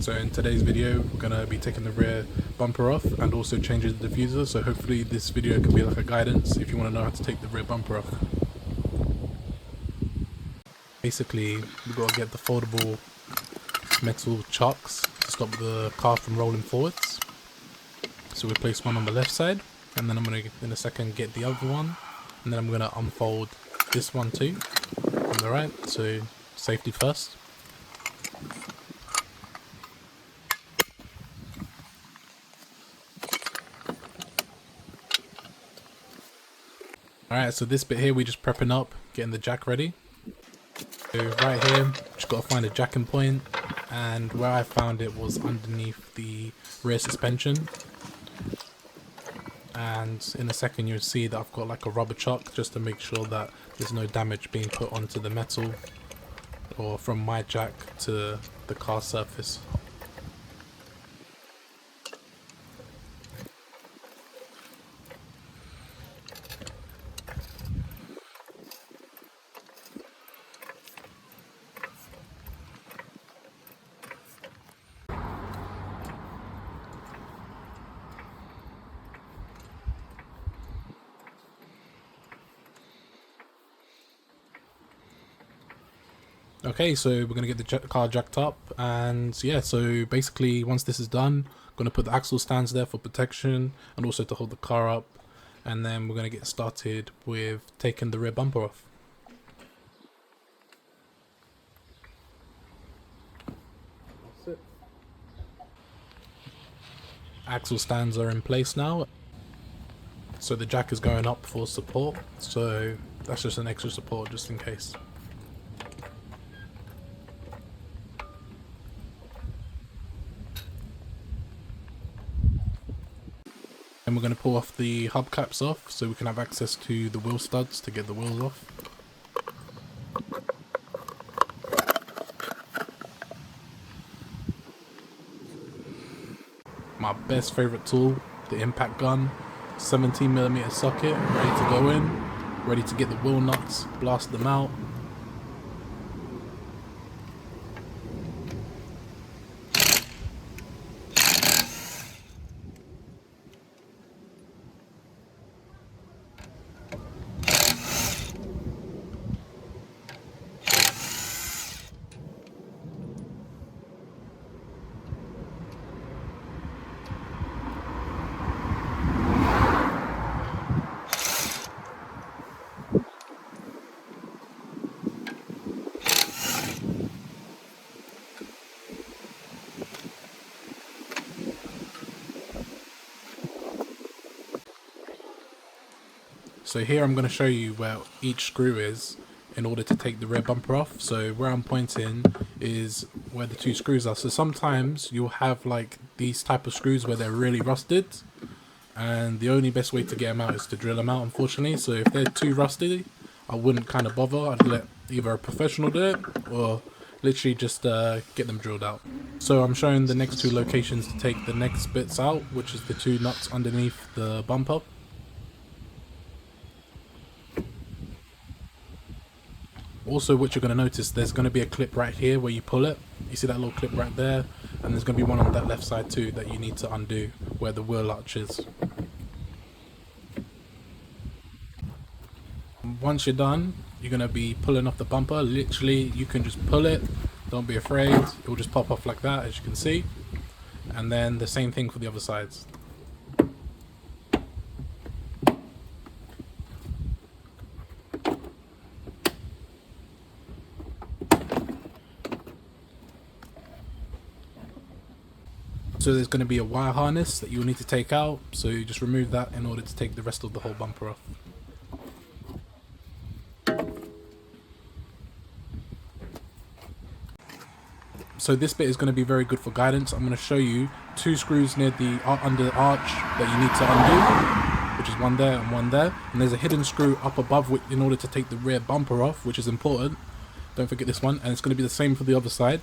So in today's video we're going to be taking the rear bumper off and also changing the diffuser, so hopefully this video can be like a guidance if you want to know how to take the rear bumper off. Basically we've got to get the foldable metal chocks to stop the car from rolling forwards. So we place one on the left side, and then I'm going to in a second get the other one, and then I'm going to unfold this one too on the right, so safety first. Alright, so this bit here we just prepping up, getting the jack ready. So right here, just got to find a jacking point, and where I found it was underneath the rear suspension. And in a second you'll see that I've got like a rubber chock just to make sure that there's no damage being put onto the metal or from my jack to the car surface. Okay, so we're going to get the car jacked up, and yeah, so basically once this is done, I'm going to put the axle stands there for protection and also to hold the car up, and then we're going to get started with taking the rear bumper off. That's it. Axle stands are in place now, so the jack is going up for support, so that's just an extra support just in case. And we're going to pull off the hubcaps off so we can have access to the wheel studs to get the wheels off. My best favourite tool, the impact gun, 17mm socket, ready to go in, ready to get the wheel nuts, blast them out. So here I'm going to show you where each screw is in order to take the rear bumper off. So where I'm pointing is where the two screws are. So sometimes you'll have like these type of screws where they're really rusted, and the only best way to get them out is to drill them out, unfortunately. So if they're too rusty, I wouldn't kind of bother. I'd let either a professional do it or literally just get them drilled out. So I'm showing the next two locations to take the next bits out, which is the two nuts underneath the bumper. Also, what you're going to notice, there's going to be a clip right here where you pull it. You see that little clip right there, and there's going to be one on that left side too that you need to undo where the wheel arch is. Once you're done, you're going to be pulling off the bumper. Literally, you can just pull it, don't be afraid, it will just pop off like that, as you can see. And then the same thing for the other sides. So there's going to be a wire harness that you'll need to take out, so you just remove that in order to take the rest of the whole bumper off. So this bit is going to be very good for guidance. I'm going to show you two screws near the under the arch that you need to undo, which is one there and one there, and there's a hidden screw up above in order to take the rear bumper off, which is important. Don't forget this one, and it's going to be the same for the other side.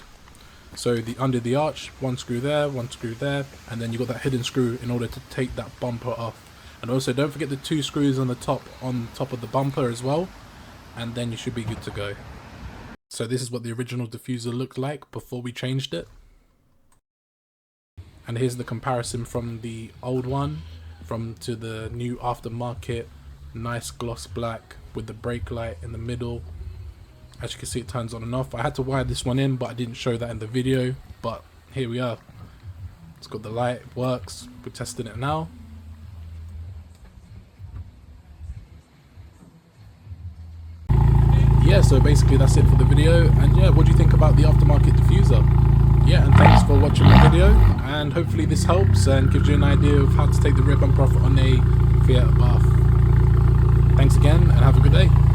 So under the arch, one screw there, and then you've got that hidden screw in order to take that bumper off. And also don't forget the two screws on top of the bumper as well, and then you should be good to go. So this is what the original diffuser looked like before we changed it. And here's the comparison from the old one to the new Aftermarket. Nice gloss black with the brake light in the middle. As you can see, it turns on and off. I had to wire this one in, but I didn't show that in the video. But here we are. It's got the light, it works. We're testing it now. Yeah, so basically that's it for the video. And yeah, what do you think about the Aftermarket diffuser? Yeah, and thanks for watching my video, and hopefully this helps and gives you an idea of how to take the rear bumper off on a Fiat Abarth. Thanks again, and have a good day.